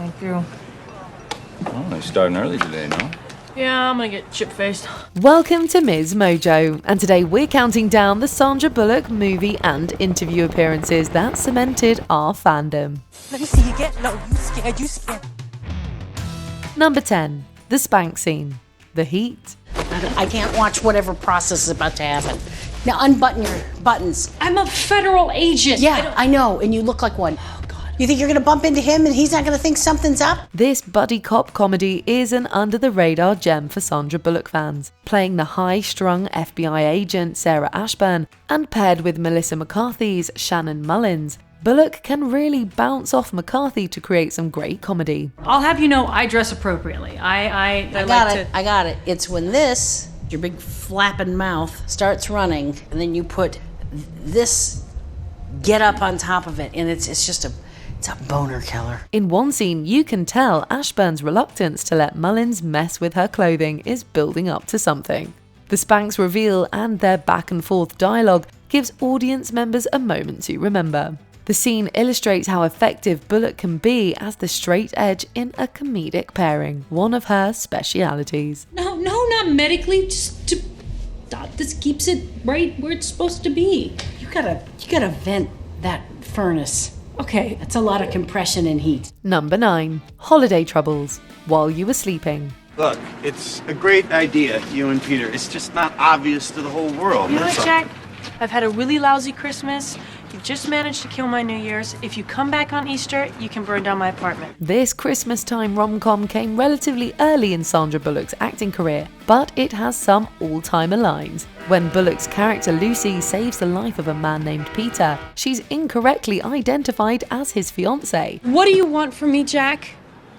Thank you. Oh, they're starting early today, no? Yeah, I'm gonna get chip-faced. Welcome to MsMojo, and today we're counting down the Sandra Bullock movie and interview appearances that cemented our fandom. Let me see you get low. You scared. Number 10. The spank scene. The heat. I can't watch whatever process is about to happen. Now unbutton your buttons. I'm a federal agent. Yeah, I know, and you look like one. Oh, God. You think you're gonna bump into him and he's not gonna think something's up? This buddy cop comedy is an under-the-radar gem for Sandra Bullock fans. Playing the high-strung FBI agent Sarah Ashburn and paired with Melissa McCarthy's Shannon Mullins, Bullock can really bounce off McCarthy to create some great comedy. I'll have you know I dress appropriately. I got it. It's when this, your big flapping mouth, starts running, and then you put this get up on top of it, and it's just a boner killer. In one scene, you can tell Ashburn's reluctance to let Mullins mess with her clothing is building up to something. The Spanx reveal and their back and forth dialogue gives audience members a moment to remember. The scene illustrates how effective Bullock can be as the straight edge in a comedic pairing, one of her specialities. No, not medically. This keeps it right where it's supposed to be. You gotta vent that furnace. Okay. That's a lot of compression and heat. Number 9. Holiday troubles. While you were sleeping. Look, it's a great idea, you and Peter. It's just not obvious to the whole world. You know what, Jack? I've had a really lousy Christmas. You've just managed to kill my New Year's. If you come back on Easter, you can burn down my apartment. This Christmas time rom-com came relatively early in Sandra Bullock's acting career, but it has some all-timer lines. When Bullock's character Lucy saves the life of a man named Peter, she's incorrectly identified as his fiancé. What do you want from me, Jack?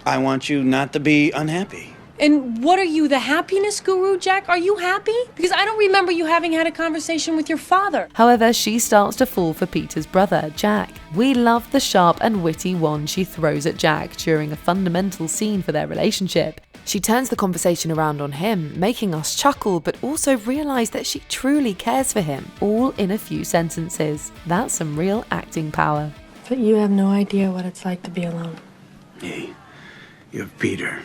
I want you not to be unhappy. And what are you, the happiness guru, Jack? Are you happy? Because I don't remember you having had a conversation with your father. However, she starts to fall for Peter's brother, Jack. We love the sharp and witty wand she throws at Jack during a fundamental scene for their relationship. She turns the conversation around on him, making us chuckle but also realize that she truly cares for him, all in a few sentences. That's some real acting power. But you have no idea what it's like to be alone. Hey, you have Peter.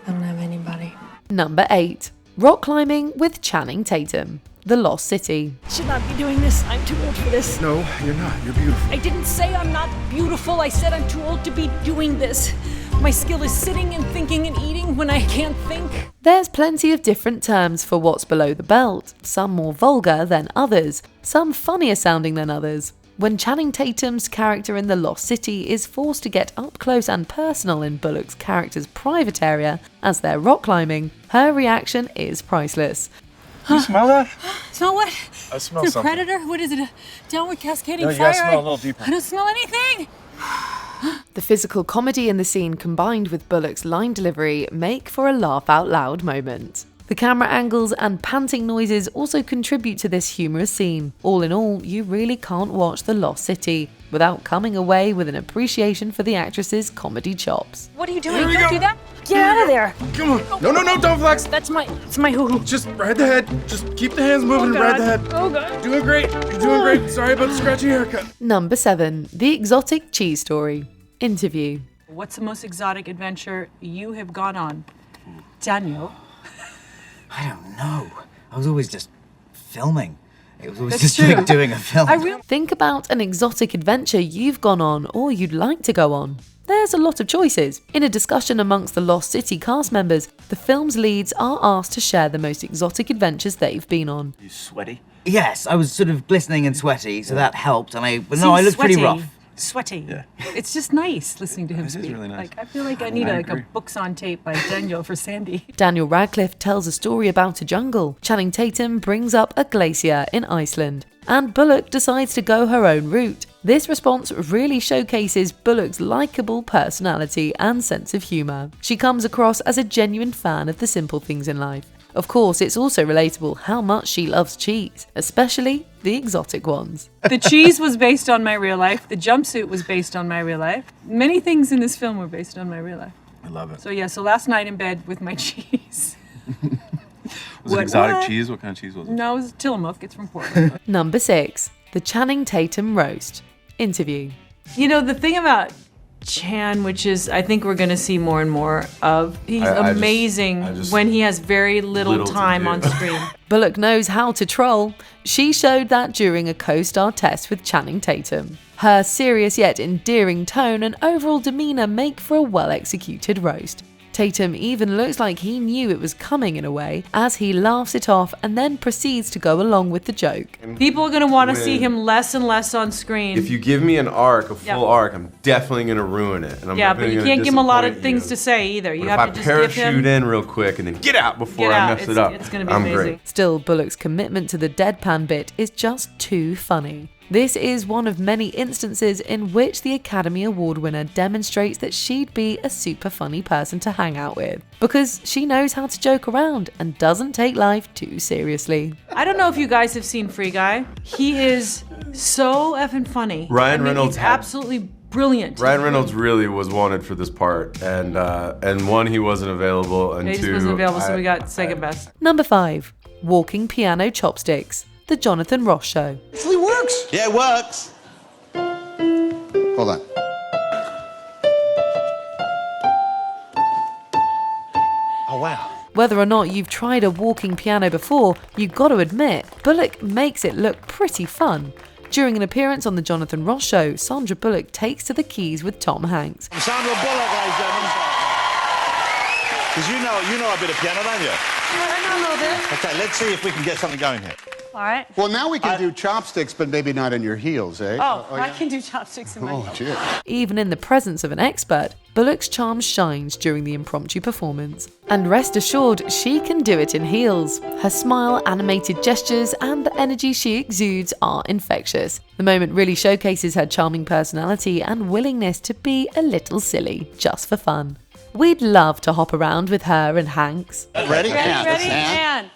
I don't have anybody. Number 8. Rock climbing with Channing Tatum. The Lost City. Should not be doing this. I'm too old for this. No, you're not. You're beautiful. I didn't say I'm not beautiful. I said I'm too old to be doing this. My skill is sitting and thinking and eating when I can't think. There's plenty of different terms for what's below the belt, some more vulgar than others, some funnier sounding than others. When Channing Tatum's character in The Lost City is forced to get up close and personal in Bullock's character's private area as they're rock climbing, her reaction is priceless. You smell that? Smell what? I smell Is it a something. predator? What is it? A downward cascading No, you fire? gotta smell a little deeper. I don't smell anything. The physical comedy in the scene combined with Bullock's line delivery make for a laugh out loud moment. The camera angles and panting noises also contribute to this humorous scene. All in all, you really can't watch The Lost City without coming away with an appreciation for the actress's comedy chops. What are you doing? Here we Don't go. do that. Get out of there. Come on. No, don't flex. It's my hoo-hoo. Just ride the head. Just keep the hands moving and ride the head. Oh, God. Doing great. You're doing great. Sorry about the scratchy haircut. Number 7. The Exotic Cheese Story. Interview. What's the most exotic adventure you have gone on? Daniel? I don't know. I was always just filming. It was always That's just like true. doing a film. Think about an exotic adventure you've gone on or you'd like to go on. There's a lot of choices. In a discussion amongst the Lost City cast members, the film's leads are asked to share the most exotic adventures they've been on. You sweaty? Yes, I was sort of glistening and sweaty, so that helped. And I Seems looked pretty sweaty. rough. Sweaty. Yeah. It's just nice listening to him It is speak. really nice. Like I feel like I need I a agree. books on tape by Daniel for Sandy. Daniel Radcliffe tells a story about a jungle. Channing Tatum brings up a glacier in Iceland. And Bullock decides to go her own route. This response really showcases Bullock's likeable personality and sense of humour. She comes across as a genuine fan of the simple things in life. Of course, it's also relatable how much she loves cheese, especially the exotic ones. The cheese was based on my real life. The jumpsuit was based on my real life. Many things in this film were based on my real life. I love it. So yeah, so last night in bed with my cheese. Was it exotic cheese? What kind of cheese was it? No, it was Tillamook. It's from Portland. Number 6. The Channing Tatum Roast. Interview. You know, the thing about Chan, which is I think we're gonna see more and more of. He's amazing when he has very little time on screen. Bullock knows how to troll. She showed that during a co-star test with Channing Tatum. Her serious yet endearing tone and overall demeanour make for a well-executed roast. Tatum even looks like he knew it was coming in a way, as he laughs it off and then proceeds to go along with the joke. People are going to want to see him less and less on screen. If you give me an arc, a full arc, I'm definitely going to ruin it. And I'm but you can't give him a lot of things to say either. You have to just give him... If I parachute in real quick and then get out before I mess it up, it's going to be amazing. Great. Still, Bullock's commitment to the deadpan bit is just too funny. This is one of many instances in which the Academy Award winner demonstrates that she'd be a super funny person to hang out with, because she knows how to joke around and doesn't take life too seriously. I don't know if you guys have seen Free Guy. He is so effing funny. Ryan Reynolds he's absolutely brilliant. Ryan Reynolds really was wanted for this part, and one, he wasn't available, and he just wasn't available, so we got second best. Number 5, Walking Piano Chopsticks, The Jonathan Ross Show. It actually works. Yeah, it works. Hold on. Oh, wow. Whether or not you've tried a walking piano before, you've got to admit, Bullock makes it look pretty fun. During an appearance on The Jonathan Ross Show, Sandra Bullock takes to the keys with Tom Hanks. Sandra Bullock, ladies and gentlemen. Because you know a bit of piano, don't you? I know a little bit. Okay, let's see if we can get something going here. All right. Well, now we can do chopsticks, but maybe not in your heels, eh? I can do chopsticks in my heels. Dear. Even in the presence of an expert, Bullock's charm shines during the impromptu performance. And rest assured, she can do it in heels. Her smile, animated gestures, and the energy she exudes are infectious. The moment really showcases her charming personality and willingness to be a little silly, just for fun. We'd love to hop around with her and Hanks. Ready? Ready? And...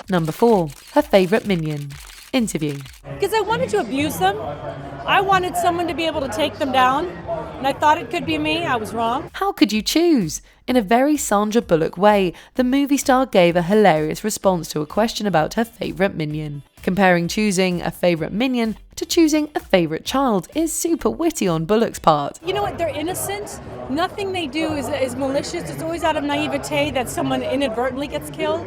Number 4, her favourite Minion. Interview. Because I wanted to abuse them. I wanted someone to be able to take them down. And I thought it could be me. I was wrong. How could you choose? In a very Sandra Bullock way, the movie star gave a hilarious response to a question about her favourite Minion. Comparing choosing a favourite Minion to choosing a favourite child is super witty on Bullock's part. You know what? They're innocent. Nothing they do is malicious. It's always out of naivete that someone inadvertently gets killed.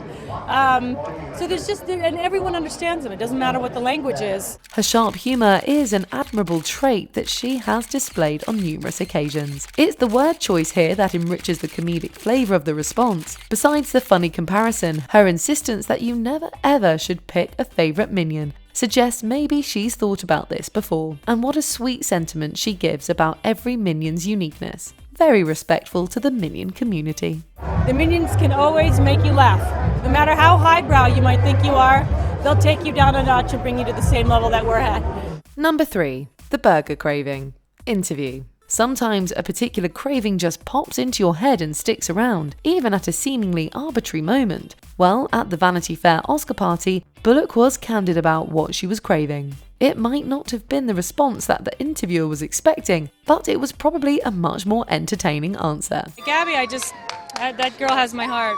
So there's just, and everyone understands them. It doesn't matter what the language is. Her sharp humour is an admirable trait that she has displayed on numerous occasions. It's the word choice here that enriches the comedic flavour of the response. Besides the funny comparison, her insistence that you never ever should pick a favourite Minion suggests maybe she's thought about this before. And what a sweet sentiment she gives about every Minion's uniqueness. Very respectful to the Minion community. The Minions can always make you laugh. No matter how highbrow you might think you are, they'll take you down a notch and bring you to the same level that we're at. Number 3, the burger craving. Interview. Sometimes a particular craving just pops into your head and sticks around, even at a seemingly arbitrary moment. Well, at the Vanity Fair Oscar party, Bullock was candid about what she was craving. It might not have been the response that the interviewer was expecting, but it was probably a much more entertaining answer. Gabby, that girl has my heart.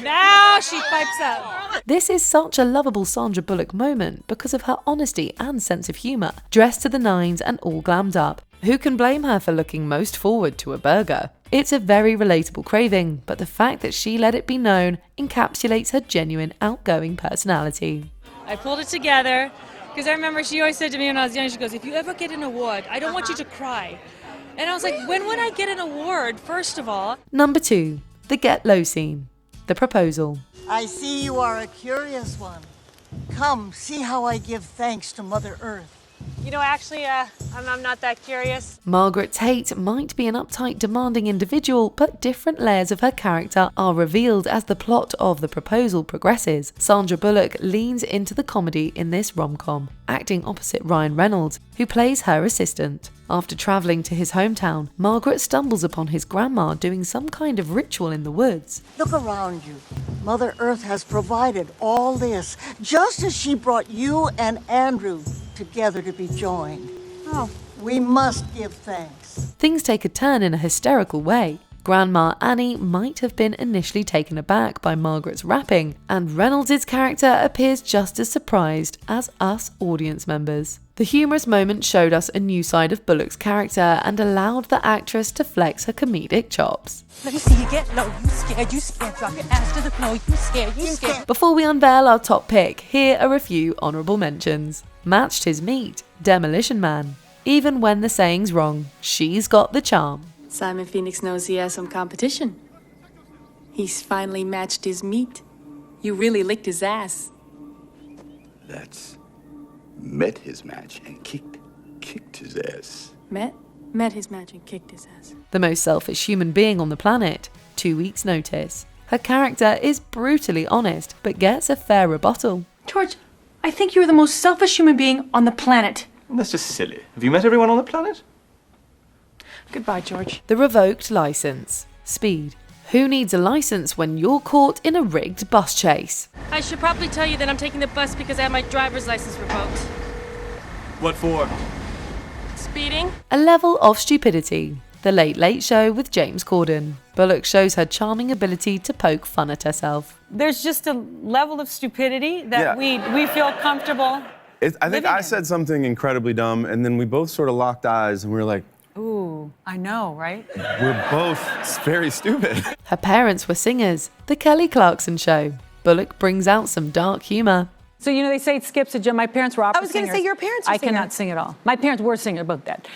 Now she pipes up. This is such a lovable Sandra Bullock moment because of her honesty and sense of humour, dressed to the nines and all glammed up. Who can blame her for looking most forward to a burger? It's a very relatable craving, but the fact that she let it be known encapsulates her genuine, outgoing personality. I pulled it together because I remember she always said to me when I was young, she goes, if you ever get an award, I don't want you to cry. And I was like, when would I get an award, first of all? Number 2, the get low scene. The proposal. I see you are a curious one. Come, see how I give thanks to Mother Earth. You know, actually, I'm not that curious. Margaret Tate might be an uptight, demanding individual, but different layers of her character are revealed as the plot of The Proposal progresses. Sandra Bullock leans into the comedy in this rom-com, acting opposite Ryan Reynolds, who plays her assistant. After travelling to his hometown, Margaret stumbles upon his grandma doing some kind of ritual in the woods. Look around you. Mother Earth has provided all this, just as she brought you and Andrew together to be joined. Oh, we must give thanks. Things take a turn in a hysterical way. Grandma Annie might have been initially taken aback by Margaret's rapping, and Reynolds' character appears just as surprised as us audience members. The humorous moment showed us a new side of Bullock's character and allowed the actress to flex her comedic chops. Let me see you get low. You scared. Drop your ass to the floor. You scared. Before we unveil our top pick, here are a few honourable mentions. Matched his meat, Demolition Man. Even when the saying's wrong, she's got the charm. Simon Phoenix knows he has some competition. He's finally matched his meat. You really licked his ass. That's met his match and kicked his ass. Met his match and kicked his ass. The most selfish human being on the planet, 2 weeks' notice. Her character is brutally honest, but gets a fair rebuttal. George, I think you're the most selfish human being on the planet. That's just silly. Have you met everyone on the planet? Goodbye, George. The revoked license. Speed. Who needs a license when you're caught in a rigged bus chase? I should probably tell you that I'm taking the bus because I have my driver's license revoked. What for? Speeding? A Level of Stupidity. The Late Late Show with James Corden. Bullock shows her charming ability to poke fun at herself. There's just a level of stupidity that we feel comfortable. I think I said something incredibly dumb, and then we both sort of locked eyes, and we were like, ooh, I know, right? we're both very stupid. Her parents were singers. The Kelly Clarkson Show. Bullock brings out some dark humour. So, you know, they say it skips a gym. My parents were opera I was going to say your parents were I cannot sing at all. My parents were singers, about that.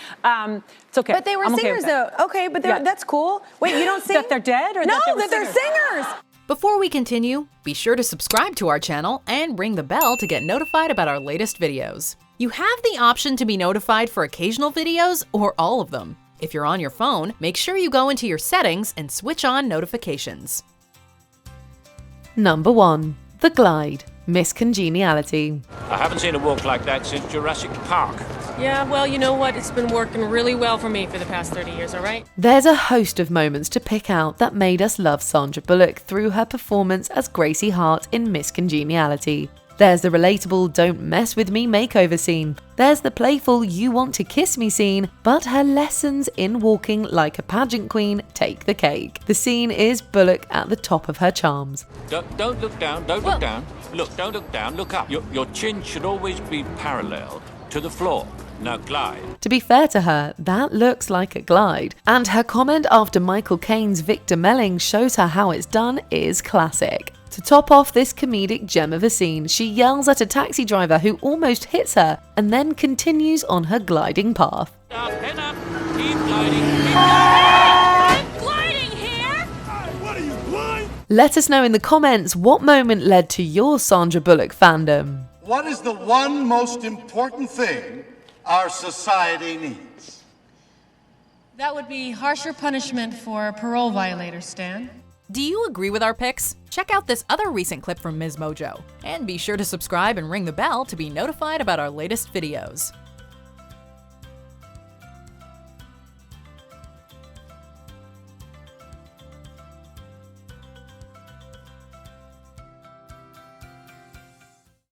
It's okay. But they were singers, though. Okay, but that's cool. Wait, you don't sing? That they're dead? Or no, that they're singers. Before we continue, be sure to subscribe to our channel and ring the bell to get notified about our latest videos. You have the option to be notified for occasional videos or all of them. If you're on your phone, make sure you go into your settings and switch on notifications. Number 1. The Glide. Miss Congeniality. I haven't seen a walk like that since Jurassic Park. Yeah, well, you know what? It's been working really well for me for the past 30 years, all right? There's a host of moments to pick out that made us love Sandra Bullock through her performance as Gracie Hart in Miss Congeniality. There's the relatable "Don't mess with me" makeover scene. There's the playful "You want to kiss me" scene, but her lessons in walking like a pageant queen take the cake. The scene is Bullock at the top of her charms. Don't look down, don't look down. Look, don't look down, look up. Your chin should always be parallel to the floor. Now glide. To be fair to her, that looks like a glide. And her comment after Michael Caine's Victor Melling shows her how it's done is classic. To top off this comedic gem of a scene, she yells at a taxi driver who almost hits her and then continues on her gliding path. Head up, keep gliding, keep gliding. I'm gliding here! What are you, blind? Let us know in the comments what moment led to your Sandra Bullock fandom. What is the one most important thing our society needs? That would be harsher punishment for parole violators, Stan. Do you agree with our picks? Check out this other recent clip from MsMojo. And be sure to subscribe and ring the bell to be notified about our latest videos.